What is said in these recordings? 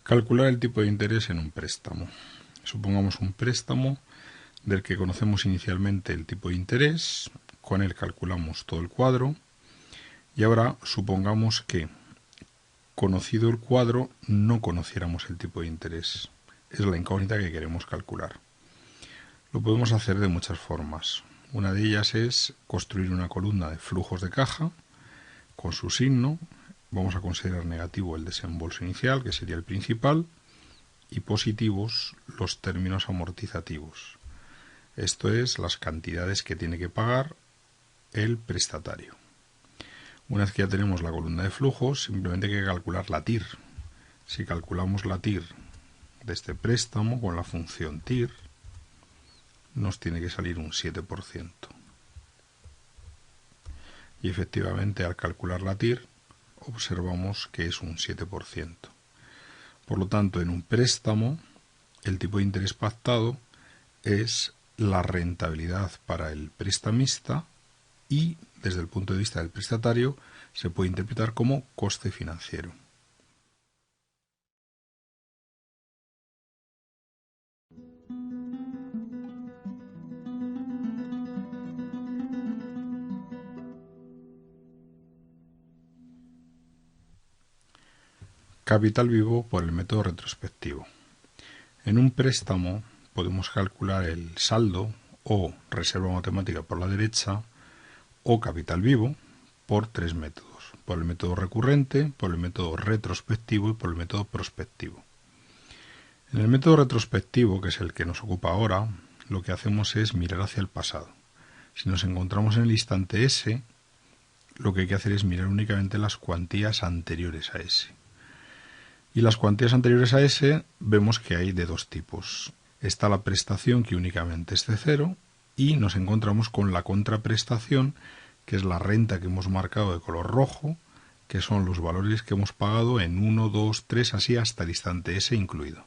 Calcular el tipo de interés en un préstamo. Supongamos un préstamo del que conocemos inicialmente el tipo de interés, con él calculamos todo el cuadro, y ahora supongamos que, conocido el cuadro, no conociéramos el tipo de interés. Es la incógnita que queremos calcular. Lo podemos hacer de muchas formas. Una de ellas es construir una columna de flujos de caja con su signo. Vamos a considerar negativo el desembolso inicial, que sería el principal, y positivos los términos amortizativos. Esto es las cantidades que tiene que pagar el prestatario. Una vez que ya tenemos la columna de flujos, simplemente hay que calcular la TIR. Si calculamos la TIR de este préstamo con la función TIR, nos tiene que salir un 7%. Y efectivamente, al calcular la TIR, observamos que es un 7%. Por lo tanto, en un préstamo, el tipo de interés pactado es la rentabilidad para el prestamista y, desde el punto de vista del prestatario, se puede interpretar como coste financiero. Capital vivo por el método retrospectivo. En un préstamo podemos calcular el saldo o reserva matemática por la derecha o capital vivo por tres métodos: por el método recurrente, por el método retrospectivo y por el método prospectivo. En el método retrospectivo, que es el que nos ocupa ahora, lo que hacemos es mirar hacia el pasado. Si nos encontramos en el instante S, lo que hay que hacer es mirar únicamente las cuantías anteriores a S. Y las cuantías anteriores a S vemos que hay de dos tipos. Está la prestación, que únicamente es de cero, y nos encontramos con la contraprestación, que es la renta que hemos marcado de color rojo, que son los valores que hemos pagado en 1, 2, 3, así hasta el instante S incluido.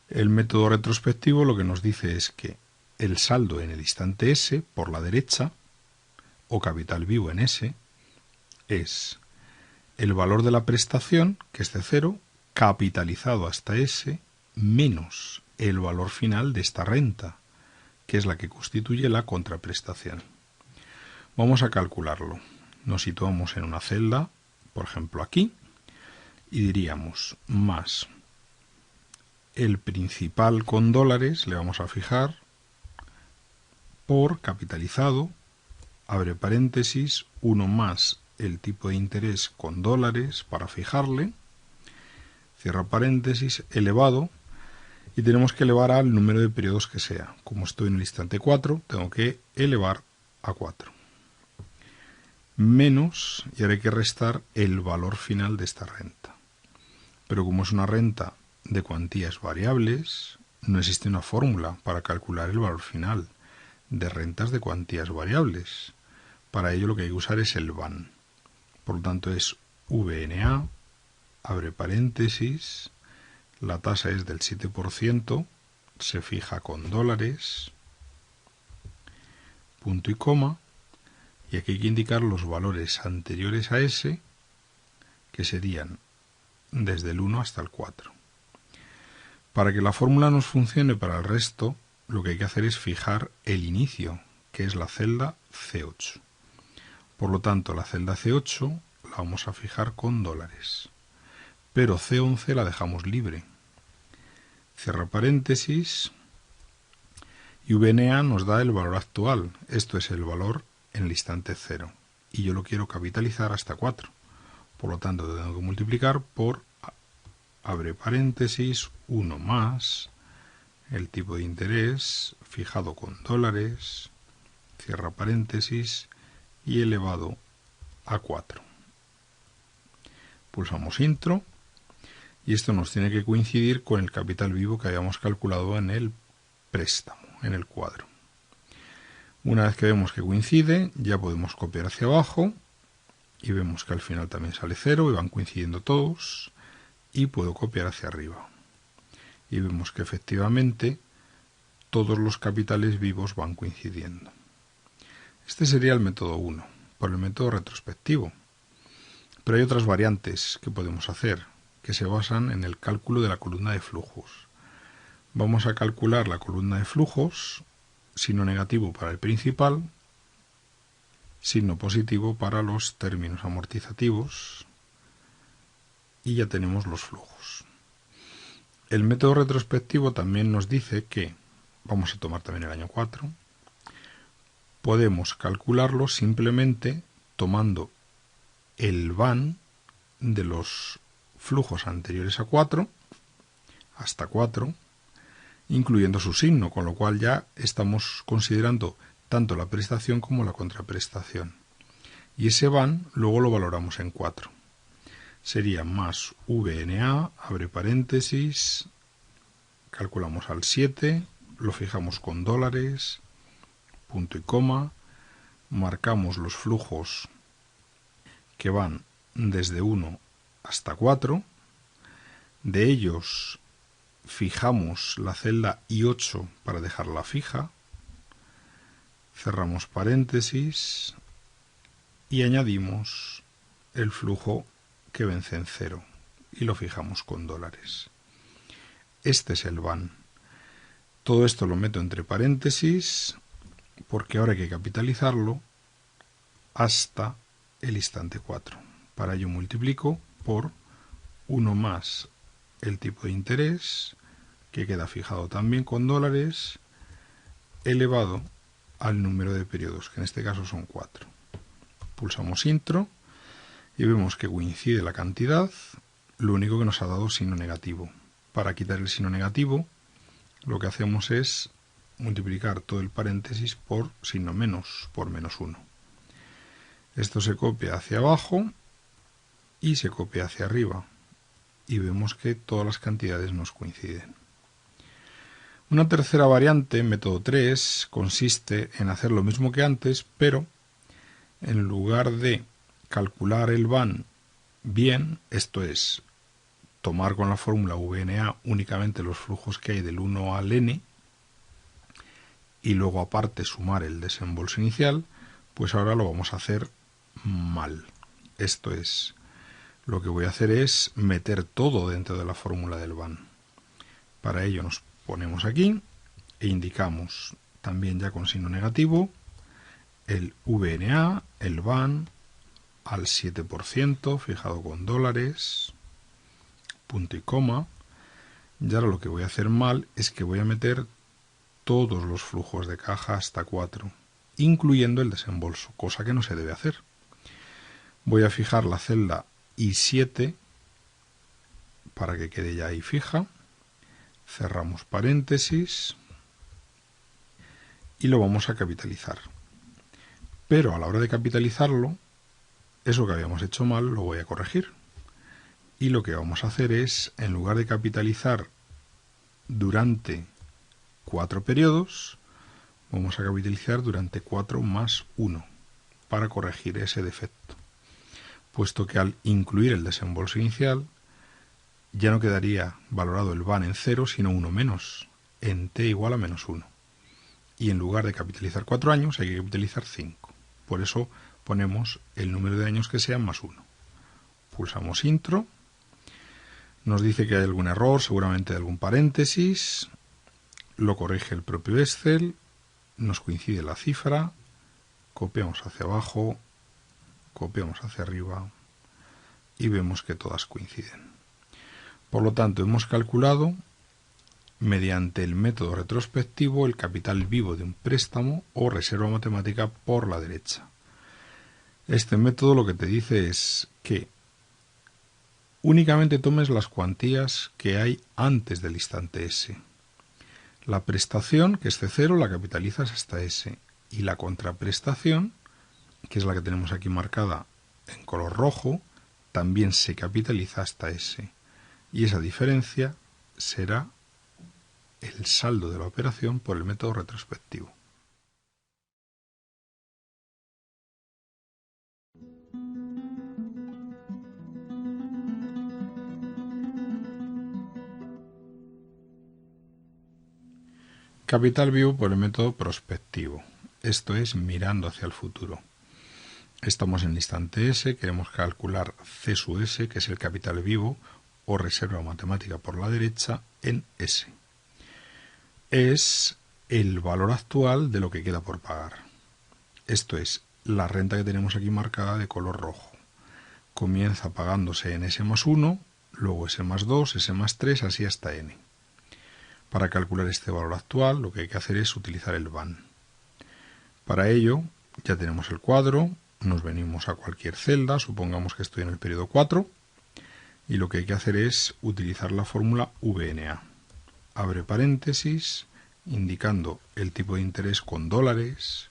El método retrospectivo lo que nos dice es que el saldo en el instante S, por la derecha, o capital vivo en S, es el valor de la prestación, que es de cero, capitalizado hasta S, menos el valor final de esta renta, que es la que constituye la contraprestación. Vamos a calcularlo. Nos situamos en una celda, por ejemplo aquí, y diríamos más el principal con dólares, le vamos a fijar, por capitalizado, abre paréntesis, 1 más el tipo de interés con dólares para fijarle, cierra paréntesis, elevado, y tenemos que elevar al número de periodos que sea. Como estoy en el instante 4, tengo que elevar a 4. Menos, y ahora hay que restar el valor final de esta renta. Pero como es una renta de cuantías variables, no existe una fórmula para calcular el valor final de rentas de cuantías variables. Para ello lo que hay que usar es el VAN. Por lo tanto es VNA, abre paréntesis, la tasa es del 7%, se fija con dólares, punto y coma, y aquí hay que indicar los valores anteriores a S, que serían desde el 1 hasta el 4. Para que la fórmula nos funcione para el resto, lo que hay que hacer es fijar el inicio, que es la celda C8. Por lo tanto, la celda C8 la vamos a fijar con dólares, pero C11 la dejamos libre. Cierra paréntesis, y VNA nos da el valor actual, esto es el valor en el instante 0, y yo lo quiero capitalizar hasta 4. Por lo tanto, tengo que multiplicar por, abre paréntesis, 1 más el tipo de interés fijado con dólares, cierra paréntesis, y elevado a 4. Pulsamos intro y esto nos tiene que coincidir con el capital vivo que habíamos calculado en el préstamo, en el cuadro. Una vez que vemos que coincide, ya podemos copiar hacia abajo y vemos que al final también sale 0 y van coincidiendo todos, y puedo copiar hacia arriba. Y vemos que efectivamente todos los capitales vivos van coincidiendo. Este sería el método 1, por el método retrospectivo. Pero hay otras variantes que podemos hacer. que se basan en el cálculo de la columna de flujos. Vamos a calcular la columna de flujos, signo negativo para el principal, signo positivo para los términos amortizativos, y ya tenemos los flujos. El método retrospectivo también nos dice que, vamos a tomar también el año 4, podemos calcularlo simplemente tomando el van de los flujos anteriores a 4, hasta 4, incluyendo su signo, con lo cual ya estamos considerando tanto la prestación como la contraprestación. Y ese van luego lo valoramos en 4. Sería más VNA, abre paréntesis, calculamos al 7, lo fijamos con dólares, punto y coma, marcamos los flujos que van desde 1 hasta 4, de ellos fijamos la celda I8 para dejarla fija, cerramos paréntesis y añadimos el flujo que vence en 0 y lo fijamos con dólares. Este es el van. Todo esto lo meto entre paréntesis porque ahora hay que capitalizarlo hasta el instante 4. Para ello multiplico por 1 más el tipo de interés, que queda fijado también con dólares, elevado al número de periodos, que en este caso son 4. Pulsamos intro y vemos que coincide la cantidad, lo único que nos ha dado signo negativo. Para quitar el signo negativo, lo que hacemos es multiplicar todo el paréntesis por signo menos, por menos 1. Esto se copia hacia abajo y se copia hacia arriba. Y vemos que todas las cantidades nos coinciden. Una tercera variante, método 3, consiste en hacer lo mismo que antes, pero en lugar de calcular el van bien, esto es, tomar con la fórmula VNA únicamente los flujos que hay del 1 al n, y luego aparte sumar el desembolso inicial, pues ahora lo vamos a hacer mal. Esto es, lo que voy a hacer es meter todo dentro de la fórmula del van. Para ello nos ponemos aquí e indicamos también ya con signo negativo el VNA, el van, al 7%, fijado con dólares, punto y coma. Y ahora lo que voy a hacer mal es que voy a meter todos los flujos de caja hasta 4, incluyendo el desembolso, cosa que no se debe hacer. Voy a fijar la celda I7 para que quede ya ahí fija. Cerramos paréntesis y lo vamos a capitalizar. Pero a la hora de capitalizarlo, eso que habíamos hecho mal lo voy a corregir. Y lo que vamos a hacer es, en lugar de capitalizar durante 4 periodos, vamos a capitalizar durante 4 más 1 para corregir ese defecto. Puesto que al incluir el desembolso inicial, ya no quedaría valorado el van en 0, sino 1 menos, en t igual a menos 1. Y en lugar de capitalizar 4 años, hay que capitalizar 5. Por eso ponemos el número de años que sean más 1. Pulsamos intro. Nos dice que hay algún error, seguramente de algún paréntesis. Lo corrige el propio Excel. Nos coincide la cifra. Copiamos hacia abajo. Copiamos hacia arriba. Y vemos que todas coinciden. Por lo tanto, hemos calculado, mediante el método retrospectivo, el capital vivo de un préstamo o reserva matemática por la derecha. Este método lo que te dice es que únicamente tomes las cuantías que hay antes del instante S. La prestación, que es C0, la capitalizas hasta S. Y la contraprestación, que es la que tenemos aquí marcada en color rojo, también se capitaliza hasta S. Y esa diferencia será el saldo de la operación por el método retrospectivo. Capital vivo por el método prospectivo. Esto es mirando hacia el futuro. Estamos en el instante S, queremos calcular C sub S, que es el capital vivo, o reserva matemática por la derecha en S. Es el valor actual de lo que queda por pagar. Esto es la renta que tenemos aquí marcada de color rojo. Comienza pagándose en S más 1, luego S más 2, S más 3, así hasta N. Para calcular este valor actual, lo que hay que hacer es utilizar el VAN. Para ello, ya tenemos el cuadro, nos venimos a cualquier celda, supongamos que estoy en el periodo 4, y lo que hay que hacer es utilizar la fórmula VNA. Abre paréntesis, indicando el tipo de interés con dólares,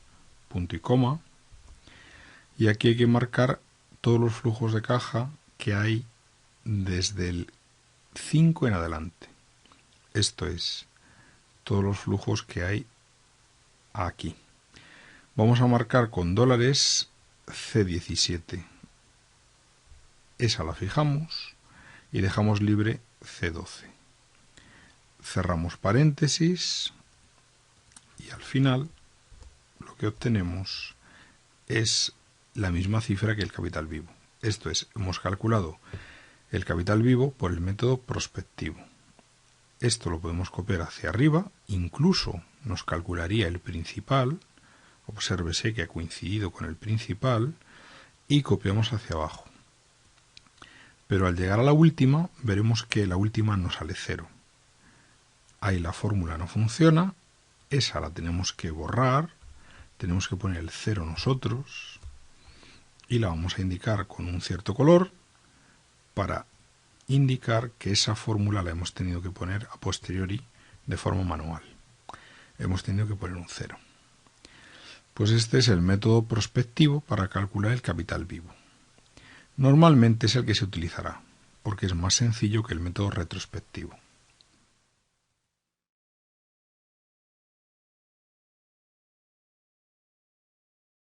punto y coma, y aquí hay que marcar todos los flujos de caja que hay desde el 5 en adelante. Esto es, todos los flujos que hay aquí. Vamos a marcar con dólares C17. Esa la fijamos y dejamos libre C12. Cerramos paréntesis y al final lo que obtenemos es la misma cifra que el capital vivo. Esto es, hemos calculado el capital vivo por el método prospectivo. Esto lo podemos copiar hacia arriba, incluso nos calcularía el principal, obsérvese que ha coincidido con el principal, y copiamos hacia abajo. Pero al llegar a la última, veremos que la última no sale 0. Ahí la fórmula no funciona, esa la tenemos que borrar, tenemos que poner el 0 nosotros, y la vamos a indicar con un cierto color para indicar que esa fórmula la hemos tenido que poner a posteriori de forma manual. Hemos tenido que poner un 0. Pues este es el método prospectivo para calcular el capital vivo. Normalmente es el que se utilizará, porque es más sencillo que el método retrospectivo.